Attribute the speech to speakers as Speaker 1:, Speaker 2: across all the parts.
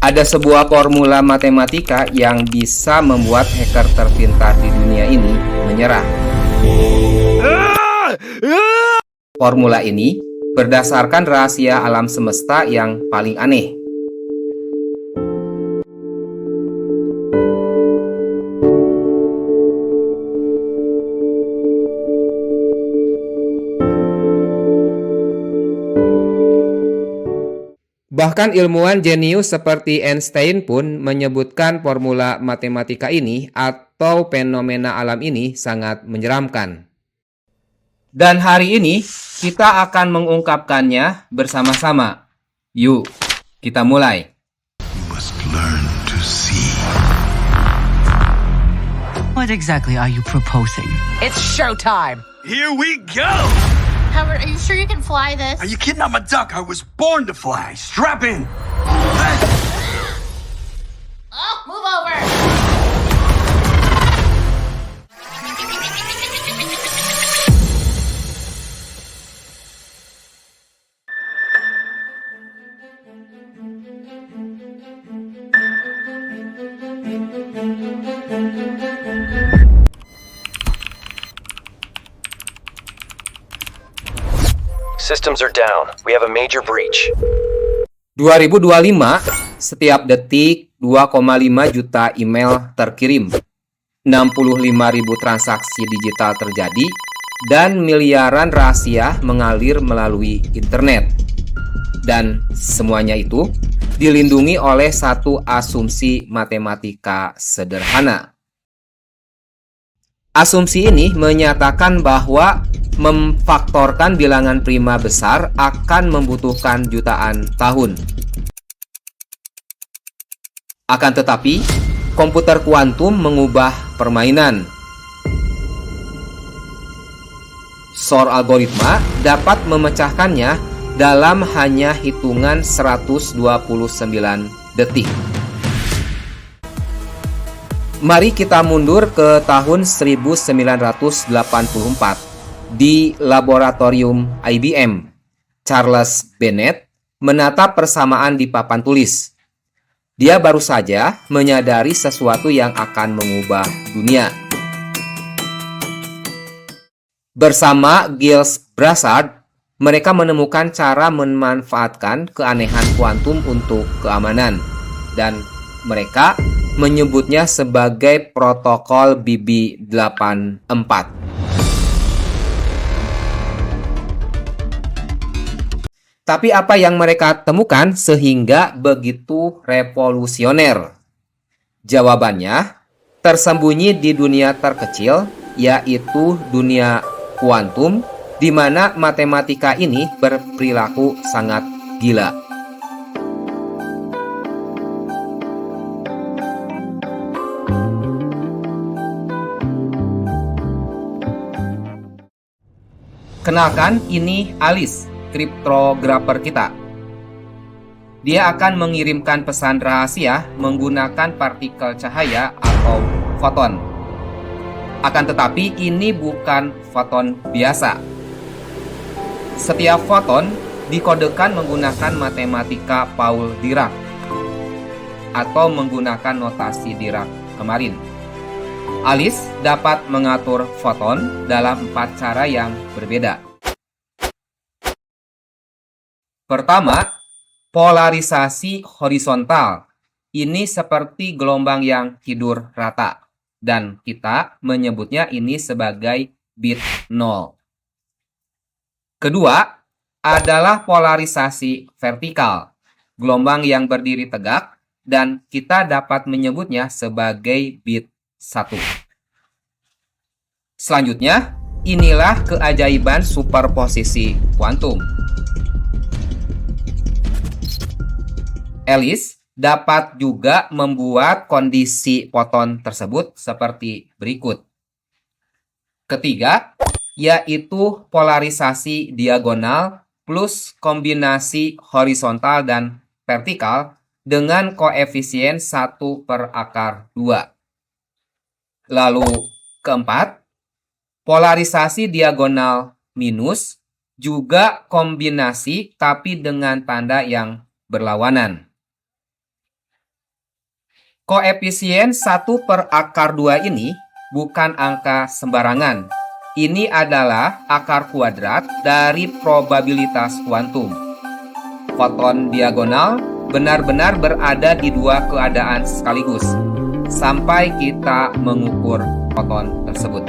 Speaker 1: Ada sebuah formula matematika yang bisa membuat hacker terpintar di dunia ini menyerah. Formula ini berdasarkan rahasia alam semesta yang paling aneh. Bahkan ilmuwan jenius seperti Einstein pun menyebutkan formula matematika ini atau fenomena alam ini sangat menyeramkan. Dan hari ini kita akan mengungkapkannya bersama-sama. Yuk, kita mulai.
Speaker 2: You must learn to see.
Speaker 3: What exactly are you proposing?
Speaker 4: It's showtime!
Speaker 2: Here we go!
Speaker 5: Howard, are you sure you can fly this?
Speaker 2: Are you kidding? I'm a duck. I was born to fly. Strap in.
Speaker 5: Oh, move over!
Speaker 4: Systems are down. We have a major breach.
Speaker 1: 2025, setiap detik 2,5 juta email terkirim, 65.000 transaksi digital terjadi, dan miliaran rahasia mengalir melalui internet. Dan semuanya itu dilindungi oleh satu asumsi matematika sederhana. Asumsi ini menyatakan bahwa memfaktorkan bilangan prima besar akan membutuhkan jutaan tahun. Akan tetapi, komputer kuantum mengubah permainan. Shor algoritma dapat memecahkannya dalam hanya hitungan 129 detik. Mari kita mundur ke tahun 1984. Di laboratorium IBM, Charles Bennett menatap persamaan di papan tulis. Dia baru saja menyadari sesuatu yang akan mengubah dunia. Bersama Giles Brazard, mereka menemukan cara memanfaatkan keanehan kuantum untuk keamanan, dan mereka menyebutnya sebagai protokol BB84. Tapi apa yang mereka temukan sehingga begitu revolusioner? Jawabannya tersembunyi di dunia terkecil, yaitu dunia kuantum, di mana matematika ini berperilaku sangat gila. Kenalkan, ini Alice, kriptografer kita. Dia akan mengirimkan pesan rahasia menggunakan partikel cahaya atau foton. Akan tetapi ini bukan foton biasa. Setiap foton dikodekan menggunakan matematika Paul Dirac atau menggunakan notasi Dirac kemarin. Alice dapat mengatur foton dalam 4 cara yang berbeda. Pertama, polarisasi horizontal. Ini seperti gelombang yang tidur rata, dan kita menyebutnya ini sebagai bit 0. Kedua, adalah polarisasi vertikal, gelombang yang berdiri tegak, dan kita dapat menyebutnya sebagai bit 1. Selanjutnya, inilah keajaiban superposisi kuantum. Alice dapat juga membuat kondisi foton tersebut seperti berikut. Ketiga, yaitu polarisasi diagonal plus kombinasi horizontal dan vertikal dengan koefisien 1/2. Lalu keempat, polarisasi diagonal minus juga kombinasi tapi dengan tanda yang berlawanan. Koefisien 1/akar 2 ini bukan angka sembarangan. Ini adalah akar kuadrat dari probabilitas kuantum. Foton diagonal benar-benar berada di dua keadaan sekaligus sampai kita mengukur foton tersebut.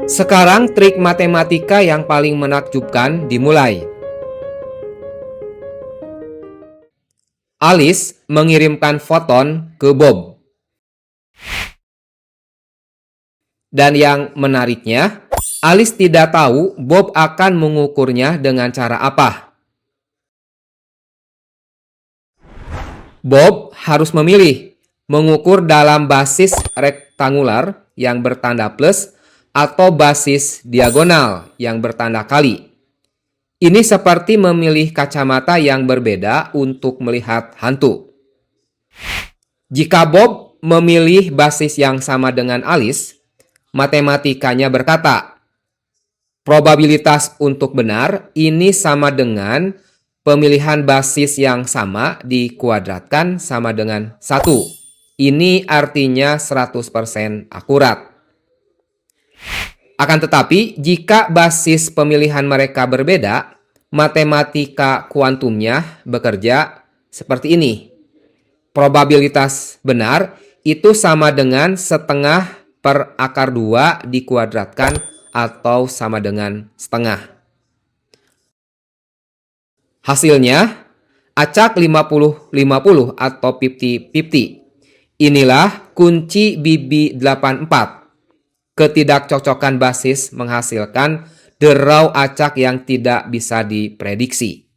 Speaker 1: Sekarang trik matematika yang paling menakjubkan dimulai. Alice mengirimkan foton ke Bob. Dan yang menariknya, Alice tidak tahu Bob akan mengukurnya dengan cara apa. Bob harus memilih mengukur dalam basis rektangular yang bertanda plus atau basis diagonal yang bertanda kali. Ini seperti memilih kacamata yang berbeda untuk melihat hantu. Jika Bob memilih basis yang sama dengan Alice, matematikanya berkata, probabilitas untuk benar ini sama dengan pemilihan basis yang sama dikuadratkan sama dengan 1. Ini artinya 100% akurat. Akan tetapi, jika basis pemilihan mereka berbeda, matematika kuantumnya bekerja seperti ini. Probabilitas benar itu sama dengan setengah per akar 2 dikuadratkan atau sama dengan setengah. Hasilnya, acak 50-50 atau 50-50. Inilah kunci BB84. Ketidakcocokan basis menghasilkan derau acak yang tidak bisa diprediksi.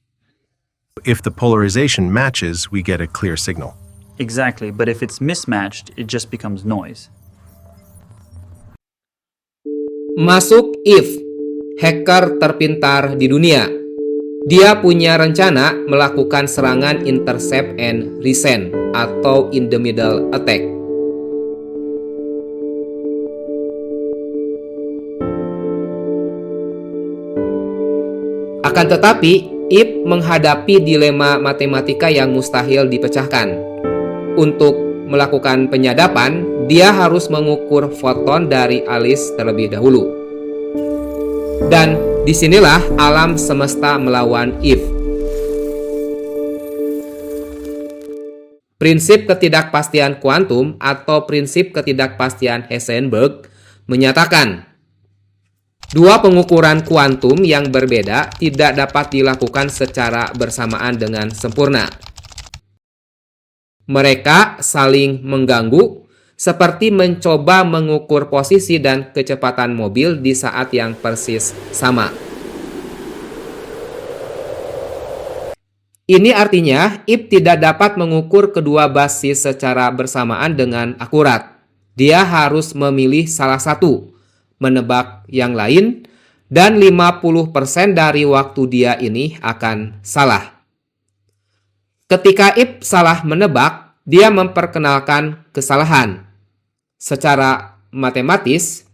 Speaker 6: If the polarization matches, we get a clear signal.
Speaker 7: Exactly, but if it's mismatched, it just becomes noise.
Speaker 1: Masuk If, hacker terpintar di dunia. Dia punya rencana melakukan serangan intercept and resend atau in the middle attack. Akan tetapi, If menghadapi dilema matematika yang mustahil dipecahkan. Untuk melakukan penyadapan, dia harus mengukur foton dari Alice terlebih dahulu. Dan disinilah alam semesta melawan If. Prinsip ketidakpastian kuantum atau prinsip ketidakpastian Heisenberg menyatakan dua pengukuran kuantum yang berbeda tidak dapat dilakukan secara bersamaan dengan sempurna. Mereka saling mengganggu, seperti mencoba mengukur posisi dan kecepatan mobil di saat yang persis sama. Ini artinya If tidak dapat mengukur kedua basis secara bersamaan dengan akurat. Dia harus memilih salah satu, menebak yang lain, dan 50% dari waktu dia ini akan salah. Ketika If salah menebak, dia memperkenalkan kesalahan. Secara matematis,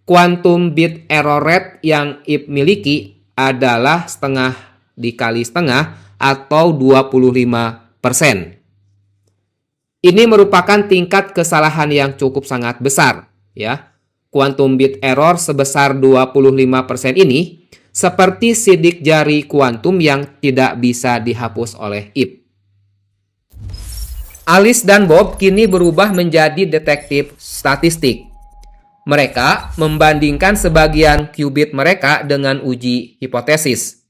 Speaker 1: quantum bit error rate yang If miliki adalah setengah dikali setengah atau 25%. Ini merupakan tingkat kesalahan yang cukup sangat besar, ya. Quantum bit error sebesar 25% ini seperti sidik jari kuantum yang tidak bisa dihapus oleh If. Alice dan Bob kini berubah menjadi detektif statistik. Mereka membandingkan sebagian qubit mereka dengan uji hipotesis.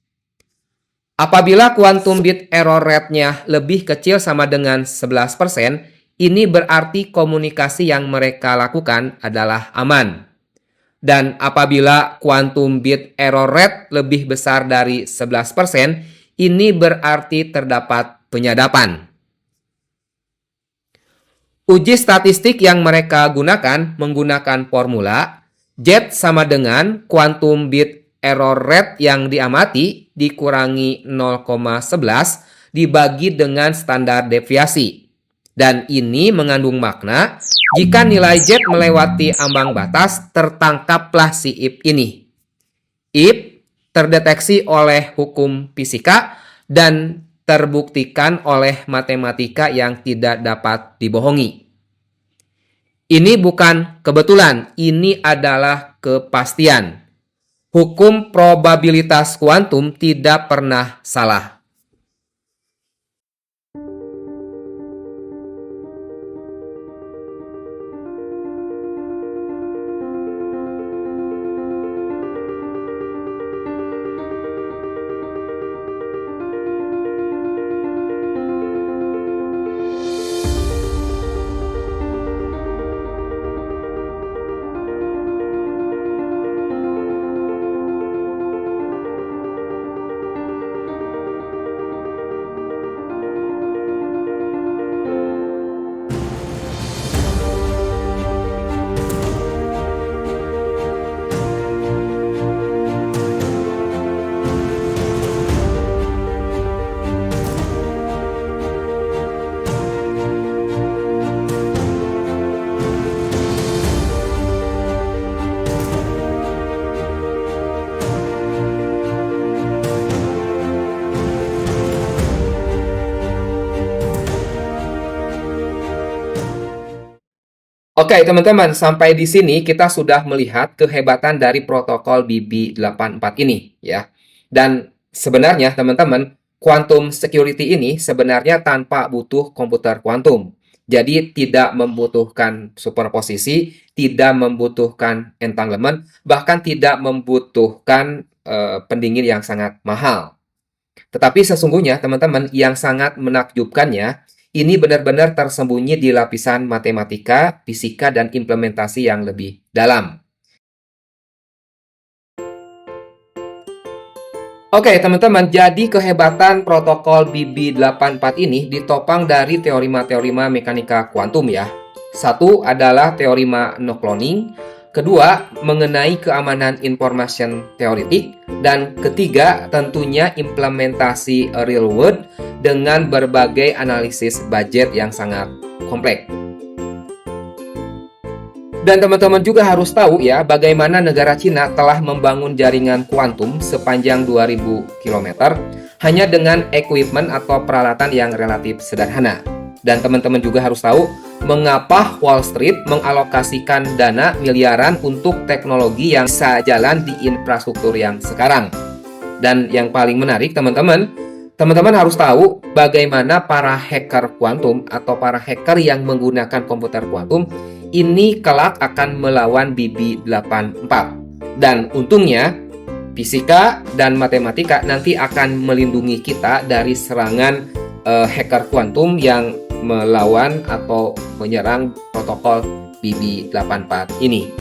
Speaker 1: Apabila quantum bit error rate-nya lebih kecil sama dengan 11%, ini berarti komunikasi yang mereka lakukan adalah aman. Dan apabila quantum bit error rate lebih besar dari 11%, ini berarti terdapat penyadapan. Uji statistik yang mereka gunakan menggunakan formula Z sama dengan quantum bit error rate yang diamati dikurangi 0,11 dibagi dengan standar deviasi. Dan ini mengandung makna, jika nilai Z melewati ambang batas, tertangkaplah si If ini. if terdeteksi oleh hukum fisika dan terbuktikan oleh matematika yang tidak dapat dibohongi. Ini bukan kebetulan, ini adalah kepastian. Hukum probabilitas kuantum tidak pernah salah. Oke, teman-teman, sampai di sini kita sudah melihat kehebatan dari protokol BB84 ini, ya. Dan sebenarnya, teman-teman, quantum security ini sebenarnya tanpa butuh komputer kuantum. Jadi, tidak membutuhkan superposisi, tidak membutuhkan entanglement, bahkan tidak membutuhkan pendingin yang sangat mahal. Tetapi sesungguhnya, teman-teman, yang sangat menakjubkannya, ini benar-benar tersembunyi di lapisan matematika, fisika, dan implementasi yang lebih dalam. Oke, teman-teman, jadi kehebatan protokol BB84 ini ditopang dari teorema-teorema mekanika kuantum ya. Satu adalah teorema no cloning, kedua mengenai keamanan information teoretik, dan ketiga tentunya implementasi real world dengan berbagai analisis budget yang sangat kompleks. Dan teman-teman juga harus tahu ya bagaimana negara Cina telah membangun jaringan kuantum sepanjang 2000 km hanya dengan equipment atau peralatan yang relatif sederhana. Dan teman-teman juga harus tahu mengapa Wall Street mengalokasikan dana miliaran untuk teknologi yang bisa jalan di infrastruktur yang sekarang. Dan yang paling menarik teman-teman harus tahu bagaimana para hacker kuantum atau para hacker yang menggunakan komputer kuantum ini kelak akan melawan BB84. Dan untungnya fisika dan matematika nanti akan melindungi kita dari serangan hacker kuantum yang melawan atau menyerang protokol BB84 ini.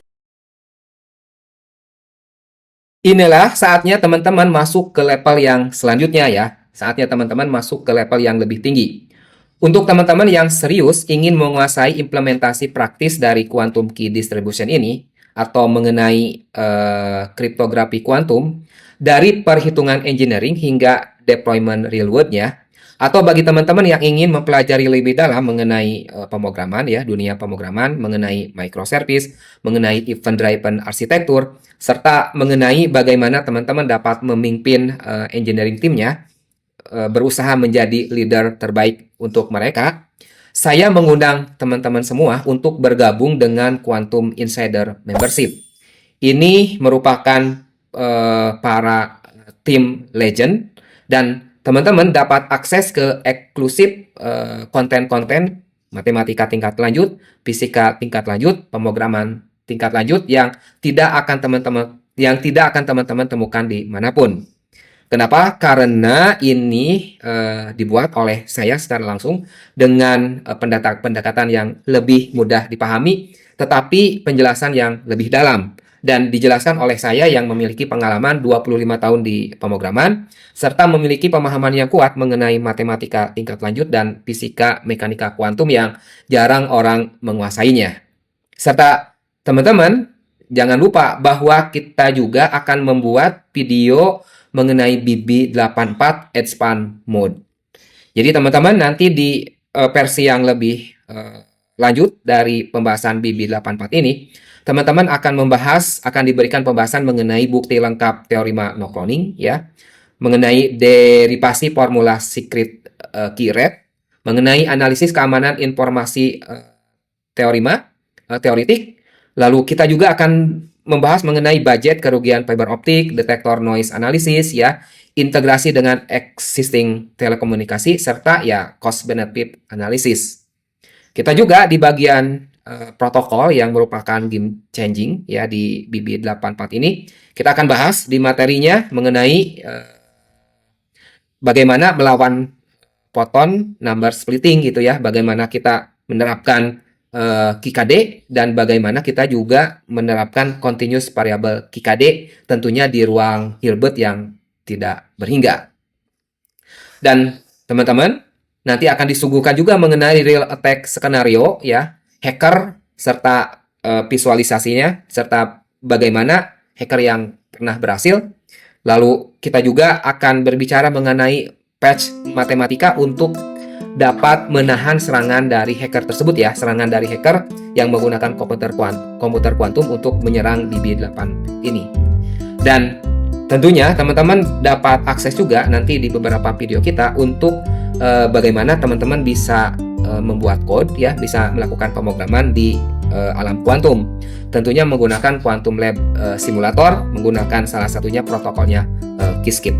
Speaker 1: Inilah saatnya teman-teman masuk ke level yang selanjutnya ya. Saatnya teman-teman masuk ke level yang lebih tinggi. Untuk teman-teman yang serius ingin menguasai implementasi praktis dari quantum key distribution ini atau mengenai kriptografi kuantum dari perhitungan engineering hingga deployment real world-nya, atau bagi teman-teman yang ingin mempelajari lebih dalam mengenai pemrograman ya, dunia pemrograman, mengenai microservice, mengenai event driven arsitektur, serta mengenai bagaimana teman-teman dapat memimpin engineering timnya, berusaha menjadi leader terbaik untuk mereka, saya mengundang teman-teman semua untuk bergabung dengan Quantum Insider Membership. Ini merupakan para tim legend dan teman-teman dapat akses ke eksklusif konten-konten matematika tingkat lanjut, fisika tingkat lanjut, pemrograman tingkat lanjut yang tidak akan teman-teman temukan di manapun. Kenapa? Karena ini dibuat oleh saya secara langsung dengan pendekatan yang lebih mudah dipahami, tetapi penjelasan yang lebih dalam. Dan dijelaskan oleh saya yang memiliki pengalaman 25 tahun di pemrograman, serta memiliki pemahaman yang kuat mengenai matematika tingkat lanjut dan fisika mekanika kuantum yang jarang orang menguasainya. Serta teman-teman, jangan lupa bahwa kita juga akan membuat video mengenai BB84 Expand Mode. Jadi teman-teman nanti di versi yang lebih lanjut dari pembahasan BB84 ini, teman-teman akan diberikan pembahasan mengenai bukti lengkap teorema no cloning ya, mengenai derivasi formula secret key rate, mengenai analisis keamanan informasi teoritik. Lalu kita juga akan membahas mengenai budget kerugian fiber optik, detektor noise analysis ya, integrasi dengan existing telekomunikasi serta ya cost benefit analysis. Kita juga di bagian protokol yang merupakan game changing ya di BB84 ini, kita akan bahas di materinya mengenai bagaimana melawan photon number splitting gitu ya, bagaimana kita menerapkan QKD dan bagaimana kita juga menerapkan continuous variable QKD tentunya di ruang Hilbert yang tidak berhingga. Dan teman-teman nanti akan disuguhkan juga mengenai real attack skenario ya, hacker serta visualisasinya serta bagaimana hacker yang pernah berhasil. Lalu kita juga akan berbicara mengenai patch matematika untuk dapat menahan serangan dari hacker tersebut ya, serangan dari hacker yang menggunakan komputer kuantum untuk menyerang BB8 ini. Dan tentunya teman-teman dapat akses juga nanti di beberapa video kita untuk bagaimana teman-teman bisa membuat code ya, bisa melakukan pemrograman di alam kuantum. Tentunya menggunakan Quantum Lab Simulator, menggunakan salah satunya protokolnya Qiskit.